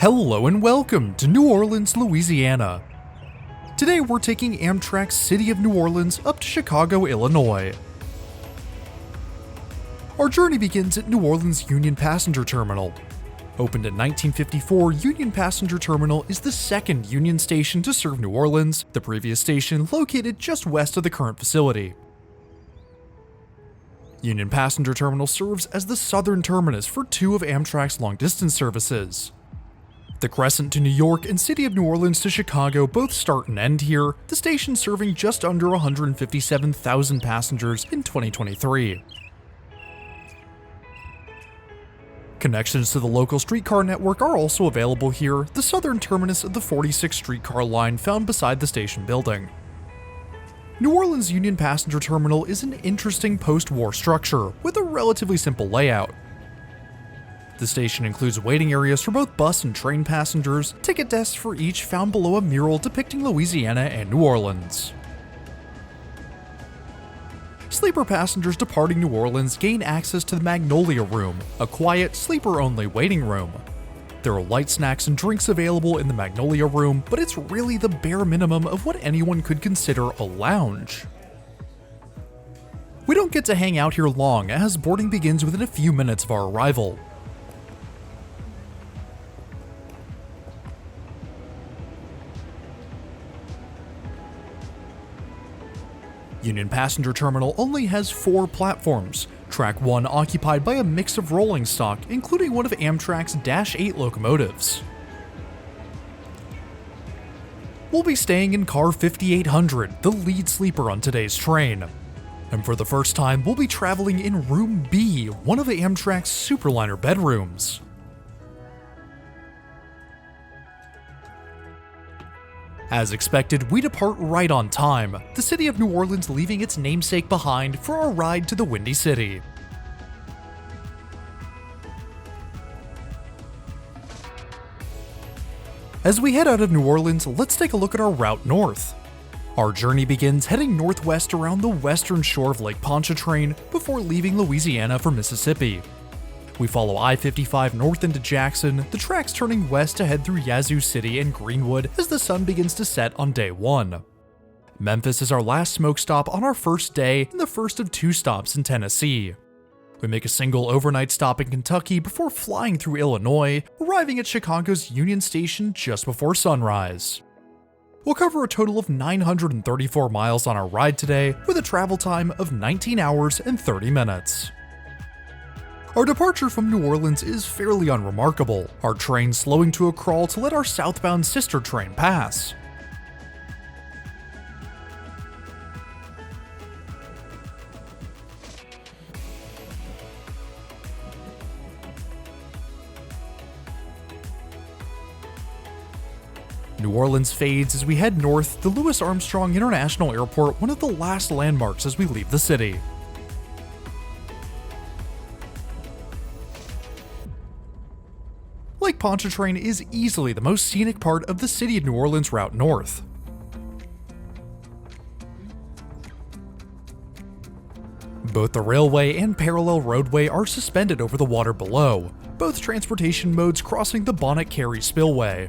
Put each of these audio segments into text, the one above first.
Hello and welcome to New Orleans, Louisiana. Today we're taking Amtrak's City of New Orleans up to Chicago, Illinois. Our journey begins at New Orleans Union Passenger Terminal. Opened in 1954, Union Passenger Terminal is the second Union station to serve New Orleans, the previous station located just west of the current facility. Union Passenger Terminal serves as the southern terminus for two of Amtrak's long-distance services. The Crescent to New York and City of New Orleans to Chicago both start and end here, the station serving just under 157,000 passengers in 2023. Connections to the local streetcar network are also available here, the southern terminus of the 46th streetcar line found beside the station building. New Orleans Union Passenger Terminal is an interesting post-war structure with a relatively simple layout. The station includes waiting areas for both bus and train passengers, ticket desks for each found below a mural depicting Louisiana and New Orleans. Sleeper passengers departing New Orleans gain access to the Magnolia Room, a quiet, sleeper-only waiting room. There are light snacks and drinks available in the Magnolia Room, but it's really the bare minimum of what anyone could consider a lounge. We don't get to hang out here long, as boarding begins within a few minutes of our arrival. Union Passenger Terminal only has 4 platforms, Track 1 occupied by a mix of rolling stock, including one of Amtrak's Dash 8 locomotives. We'll be staying in car 5800, the lead sleeper on today's train. And for the first time, we'll be traveling in Room B, one of Amtrak's Superliner bedrooms. As expected, we depart right on time, the city of New Orleans leaving its namesake behind for our ride to the Windy City. As we head out of New Orleans, let's take a look at our route north. Our journey begins heading northwest around the western shore of Lake Pontchartrain before leaving Louisiana for Mississippi. We follow I-55 north into Jackson, the tracks turning west to head through Yazoo City and Greenwood as the sun begins to set on day 1. Memphis is our last smoke stop on our first day and the first of 2 stops in Tennessee. We make a single overnight stop in Kentucky before flying through Illinois, arriving at Chicago's Union Station just before sunrise. We'll cover a total of 934 miles on our ride today, with a travel time of 19 hours and 30 minutes. Our departure from New Orleans is fairly unremarkable, our train slowing to a crawl to let our southbound sister train pass. New Orleans fades as we head north, the Louis Armstrong International Airport, one of the last landmarks as we leave the city. Lake Pontchartrain is easily the most scenic part of the City of New Orleans route north. Both the railway and parallel roadway are suspended over the water below, both transportation modes crossing the Bonnet Carré Spillway.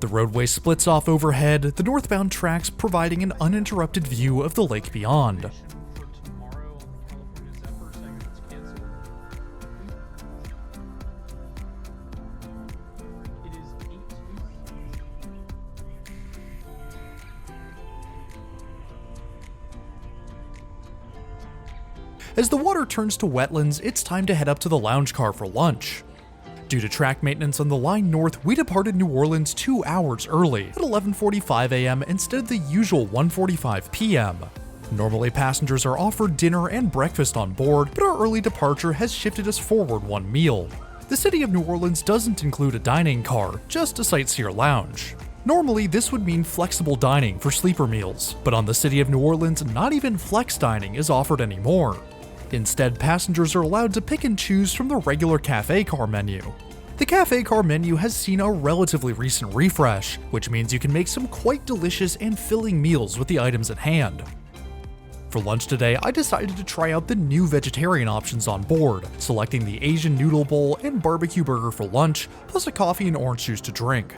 The roadway splits off overhead, the northbound tracks providing an uninterrupted view of the lake beyond. As the water turns to wetlands, it's time to head up to the lounge car for lunch. Due to track maintenance on the line north, we departed New Orleans 2 hours early, at 11:45 a.m. instead of the usual 1:45 p.m. Normally, passengers are offered dinner and breakfast on board, but our early departure has shifted us forward 1 meal. The City of New Orleans doesn't include a dining car, just a sightseer lounge. Normally, this would mean flexible dining for sleeper meals, but on the City of New Orleans, not even flex dining is offered anymore. Instead, passengers are allowed to pick and choose from the regular cafe car menu. The cafe car menu has seen a relatively recent refresh, which means you can make some quite delicious and filling meals with the items at hand. For lunch today, I decided to try out the new vegetarian options on board, selecting the Asian noodle bowl and barbecue burger for lunch, plus a coffee and orange juice to drink.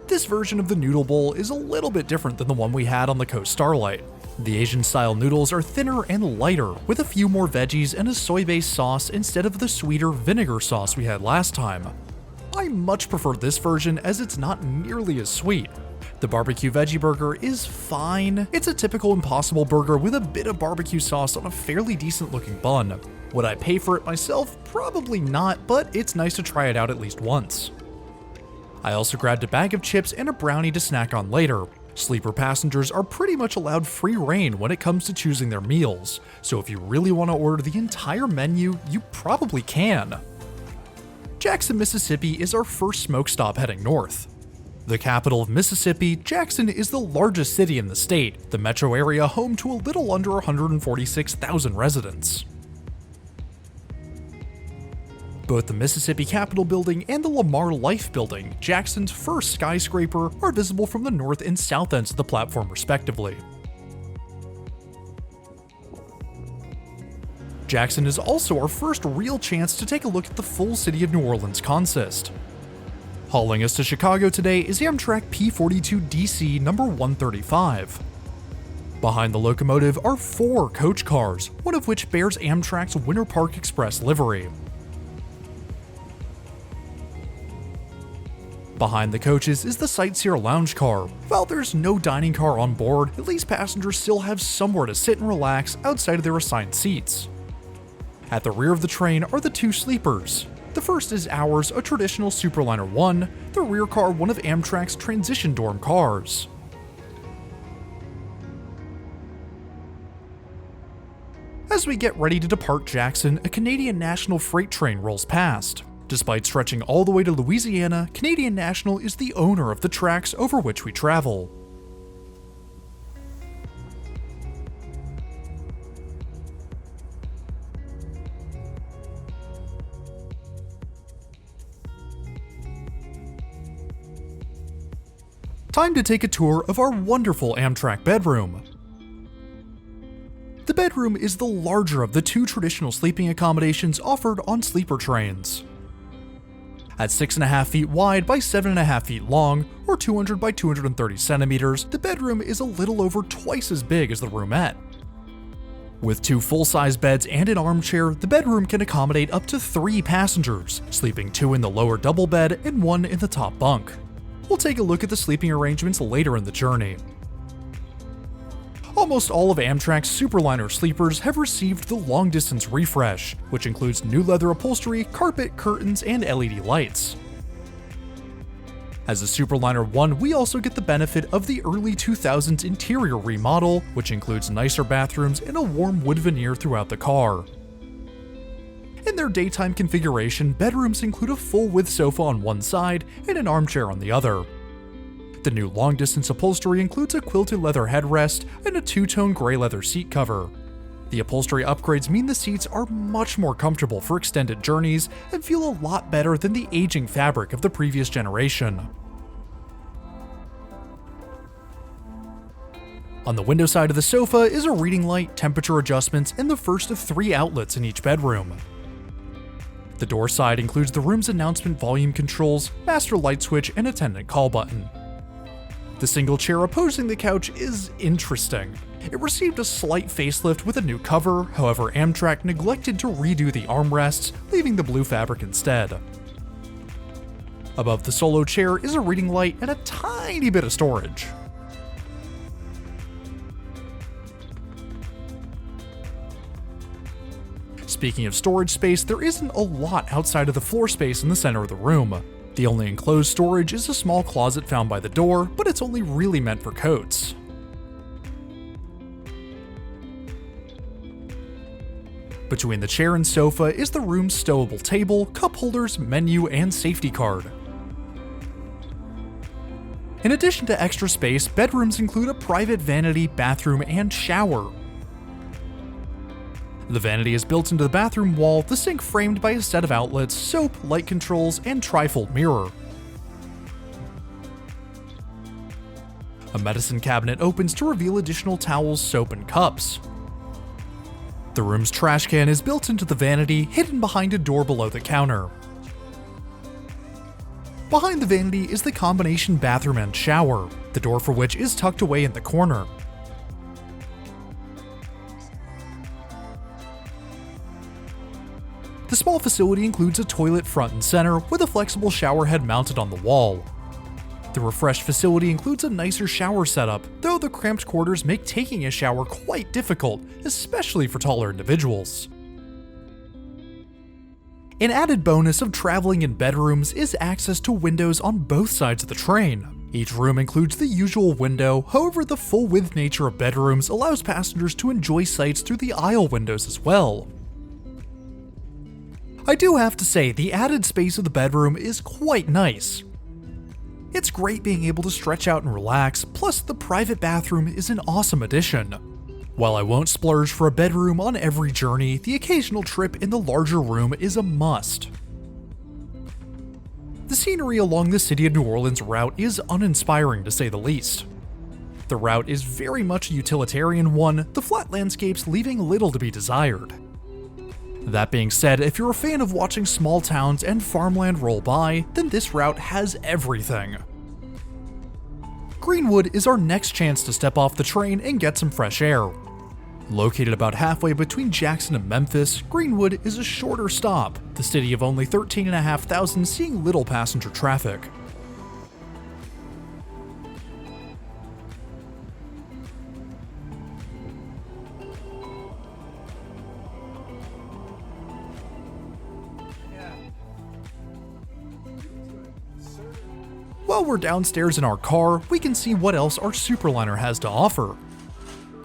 This version of the noodle bowl is a little bit different than the one we had on the Coast Starlight. The Asian-style noodles are thinner and lighter, with a few more veggies and a soy-based sauce instead of the sweeter vinegar sauce we had last time. I much prefer this version as it's not nearly as sweet. The barbecue veggie burger is fine. It's a typical Impossible burger with a bit of barbecue sauce on a fairly decent looking bun. Would I pay for it myself? Probably not, but it's nice to try it out at least once. I also grabbed a bag of chips and a brownie to snack on later. Sleeper passengers are pretty much allowed free reign when it comes to choosing their meals, so if you really want to order the entire menu, you probably can. Jackson, Mississippi is our first smoke stop heading north. The capital of Mississippi, Jackson is the largest city in the state, the metro area home to a little under 146,000 residents. Both the Mississippi Capitol Building and the Lamar Life Building, Jackson's first skyscraper, are visible from the north and south ends of the platform respectively. Jackson is also our first real chance to take a look at the full City of New Orleans consist. Hauling us to Chicago today is Amtrak P42 DC number 135. Behind the locomotive are 4 coach cars, one of which bears Amtrak's Winter Park Express livery. Behind the coaches is the Sightseer Lounge car. While there's no dining car on board, at least passengers still have somewhere to sit and relax outside of their assigned seats. At the rear of the train are the 2 sleepers. The first is ours, a traditional Superliner 1, the rear car one of Amtrak's transition dorm cars. As we get ready to depart Jackson, a Canadian National freight train rolls past. Despite stretching all the way to Louisiana, Canadian National is the owner of the tracks over which we travel. Time to take a tour of our wonderful Amtrak bedroom. The bedroom is the larger of the 2 traditional sleeping accommodations offered on sleeper trains. At 6.5 feet wide by 7.5 feet long, or 200 by 230 centimeters, the bedroom is a little over twice as big as the roomette. With 2 full-size beds and an armchair, the bedroom can accommodate up to 3 passengers, sleeping 2 in the lower double bed and 1 in the top bunk. We'll take a look at the sleeping arrangements later in the journey. Almost all of Amtrak's Superliner sleepers have received the long-distance refresh, which includes new leather upholstery, carpet, curtains, and LED lights. As a Superliner 1, we also get the benefit of the early 2000s interior remodel, which includes nicer bathrooms and a warm wood veneer throughout the car. In their daytime configuration, bedrooms include a full-width sofa on one side and an armchair on the other. The new long-distance upholstery includes a quilted leather headrest and a 2-tone gray leather seat cover. The upholstery upgrades mean the seats are much more comfortable for extended journeys and feel a lot better than the aging fabric of the previous generation. On the window side of the sofa is a reading light, temperature adjustments, and the first of 3 outlets in each bedroom. The door side includes the room's announcement volume controls, master light switch, and attendant call button. The single chair opposing the couch is interesting. It received a slight facelift with a new cover, however Amtrak neglected to redo the armrests, leaving the blue fabric instead. Above the solo chair is a reading light and a tiny bit of storage. Speaking of storage space, there isn't a lot outside of the floor space in the center of the room. The only enclosed storage is a small closet found by the door, but it's only really meant for coats. Between the chair and sofa is the room's stowable table, cup holders, menu, and safety card. In addition to extra space, bedrooms include a private vanity, bathroom, and shower. The vanity is built into the bathroom wall, the sink framed by a set of outlets, soap, light controls, and trifold mirror. A medicine cabinet opens to reveal additional towels, soap, and cups. The room's trash can is built into the vanity, hidden behind a door below the counter. Behind the vanity is the combination bathroom and shower, the door for which is tucked away in the corner. The small facility includes a toilet front and center with a flexible shower head mounted on the wall. The refreshed facility includes a nicer shower setup, though the cramped quarters make taking a shower quite difficult, especially for taller individuals. An added bonus of traveling in bedrooms is access to windows on both sides of the train. Each room includes the usual window, however the full-width nature of bedrooms allows passengers to enjoy sights through the aisle windows as well. I do have to say, the added space of the bedroom is quite nice. It's great being able to stretch out and relax, plus the private bathroom is an awesome addition. While I won't splurge for a bedroom on every journey, the occasional trip in the larger room is a must. The scenery along the City of New Orleans route is uninspiring to say the least. The route is very much a utilitarian one, the flat landscapes leaving little to be desired. That being said, if you're a fan of watching small towns and farmland roll by, then this route has everything. Greenwood is our next chance to step off the train and get some fresh air. Located about halfway between Jackson and Memphis, Greenwood is a shorter stop, the city of only 13,500 seeing little passenger traffic. While we're downstairs in our car, we can see what else our Superliner has to offer.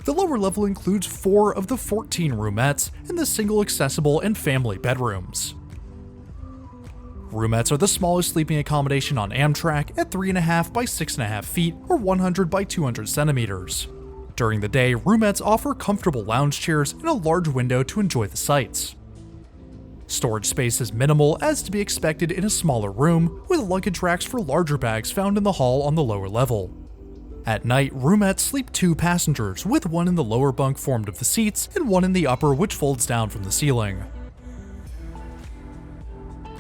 The lower level includes 4 of the 14 roomettes and the single accessible and family bedrooms. Roomettes are the smallest sleeping accommodation on Amtrak at 3.5 by 6.5 feet or 100 by 200 centimeters. During the day, roomettes offer comfortable lounge chairs and a large window to enjoy the sights. Storage space is minimal, as to be expected in a smaller room, with luggage racks for larger bags found in the hall on the lower level. At night, roomettes sleep 2 passengers, with one in the lower bunk formed of the seats and one in the upper which folds down from the ceiling.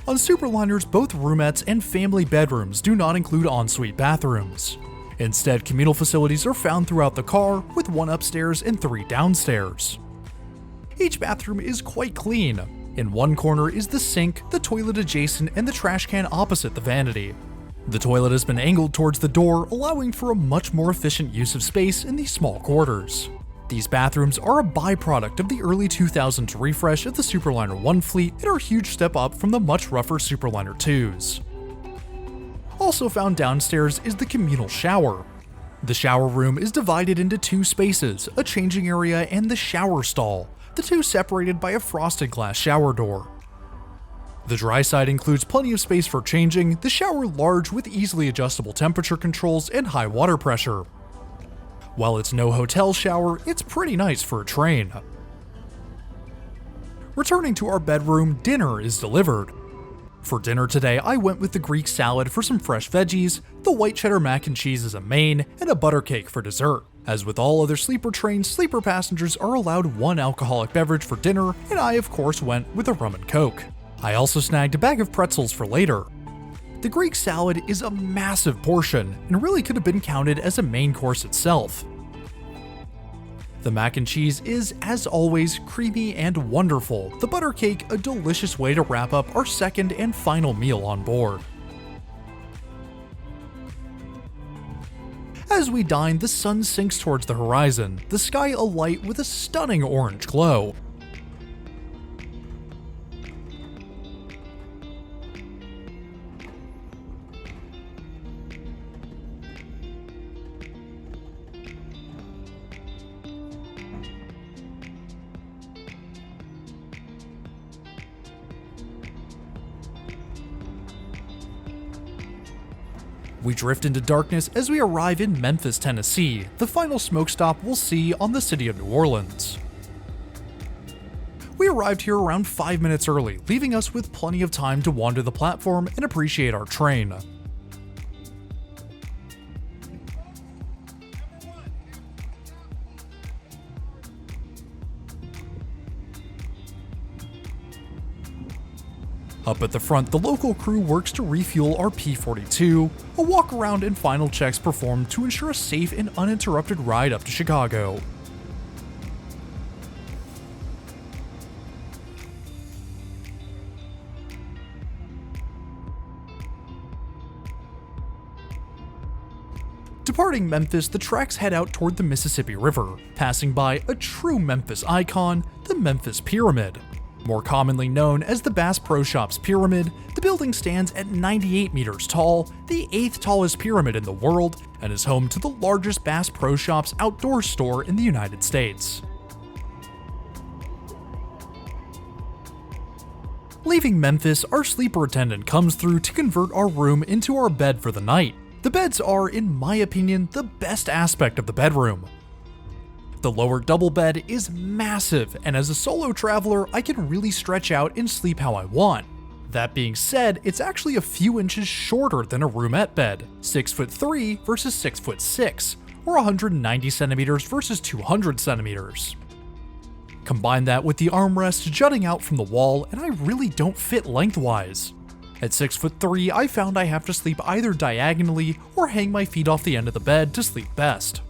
On Superliners, both roomettes and family bedrooms do not include ensuite bathrooms. Instead, communal facilities are found throughout the car, with 1 upstairs and 3 downstairs. Each bathroom is quite clean. In one corner is the sink, the toilet adjacent, and the trash can opposite the vanity. The toilet has been angled towards the door, allowing for a much more efficient use of space in these small quarters. These bathrooms are a byproduct of the early 2000s refresh of the Superliner 1 fleet and are a huge step up from the much rougher Superliner 2s. Also found downstairs is the communal shower. The shower room is divided into 2 spaces, a changing area and the shower stall, the 2 separated by a frosted glass shower door. The dry side includes plenty of space for changing, the shower large with easily adjustable temperature controls and high water pressure. While it's no hotel shower, it's pretty nice for a train. Returning to our bedroom, dinner is delivered. For dinner today, I went with the Greek salad for some fresh veggies, the white cheddar mac and cheese as a main, and a butter cake for dessert. As with all other sleeper trains, sleeper passengers are allowed 1 alcoholic beverage for dinner, and I of course went with a rum and coke. I also snagged a bag of pretzels for later. The Greek salad is a massive portion, and really could have been counted as a main course itself. The mac and cheese is, as always, creamy and wonderful, the butter cake a delicious way to wrap up our second and final meal on board. As we dine, the sun sinks towards the horizon, the sky alight with a stunning orange glow. We drift into darkness as we arrive in Memphis, Tennessee, the final smoke stop we'll see on the City of New Orleans. We arrived here around 5 minutes early, leaving us with plenty of time to wander the platform and appreciate our train. Up at the front, the local crew works to refuel our P-42, a walk around and final checks performed to ensure a safe and uninterrupted ride up to Chicago. Departing Memphis, the tracks head out toward the Mississippi River, passing by a true Memphis icon, the Memphis Pyramid. More commonly known as the Bass Pro Shops Pyramid, the building stands at 98 meters tall, the 8th tallest pyramid in the world, and is home to the largest Bass Pro Shops outdoor store in the United States. Leaving Memphis, our sleeper attendant comes through to convert our room into our bed for the night. The beds are, in my opinion, the best aspect of the bedroom. The lower double bed is massive, and as a solo traveler, I can really stretch out and sleep how I want. That being said, it's actually a few inches shorter than a roomette bed, 6'3" versus 6'6", or 190 centimeters versus 200 centimeters. Combine that with the armrest jutting out from the wall, and I really don't fit lengthwise. At 6'3", I found I have to sleep either diagonally or hang my feet off the end of the bed to sleep best.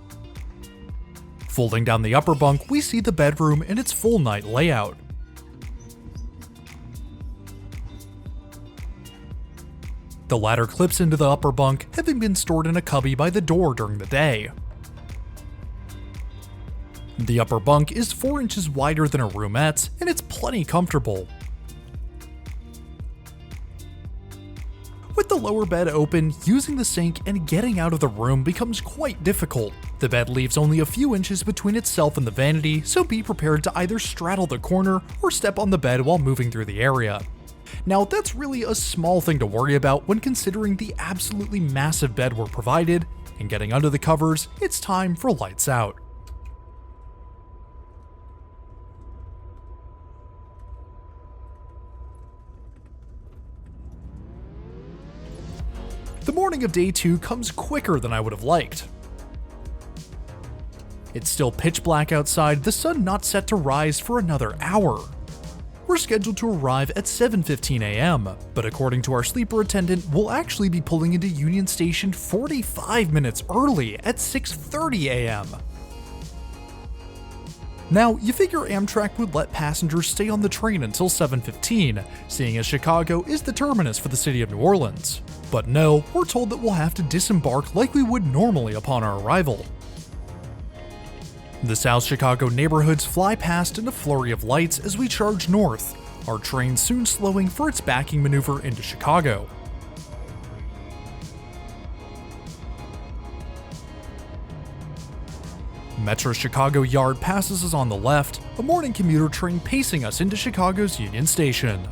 Folding down the upper bunk, we see the bedroom in its full night layout. The ladder clips into the upper bunk, having been stored in a cubby by the door during the day. The upper bunk is 4 inches wider than a roomette's, and it's plenty comfortable. With the lower bed open, using the sink and getting out of the room becomes quite difficult. The bed leaves only a few inches between itself and the vanity, so be prepared to either straddle the corner or step on the bed while moving through the area. Now, that's really a small thing to worry about when considering the absolutely massive bed we're provided, and getting under the covers, it's time for lights out. The morning of day 2 comes quicker than I would have liked. It's still pitch black outside, the sun not set to rise for another hour. We're scheduled to arrive at 7:15 a.m., but according to our sleeper attendant, we'll actually be pulling into Union Station 45 minutes early at 6:30 a.m. Now, you figure Amtrak would let passengers stay on the train until 7:15, seeing as Chicago is the terminus for the city of New Orleans. But no, we're told that we'll have to disembark like we would normally upon our arrival. The South Chicago neighborhoods fly past in a flurry of lights as we charge north, our train soon slowing for its backing maneuver into Chicago. Metro Chicago Yard passes us on the left, a morning commuter train pacing us into Chicago's Union Station.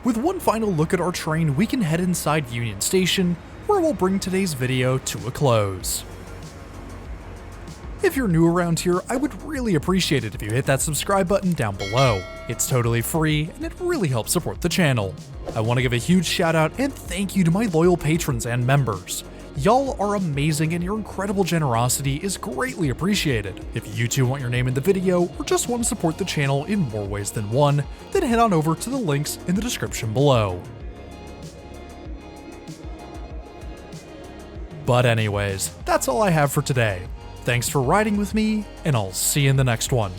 With one final look at our train, we can head inside Union Station, where we'll bring today's video to a close. If you're new around here, I would really appreciate it if you hit that subscribe button down below. It's totally free, and it really helps support the channel. I want to give a huge shout out and thank you to my loyal patrons and members. Y'all are amazing and your incredible generosity is greatly appreciated. If you too want your name in the video or just want to support the channel in more ways than one, then head on over to the links in the description below. But anyways, that's all I have for today. Thanks for riding with me, and I'll see you in the next one.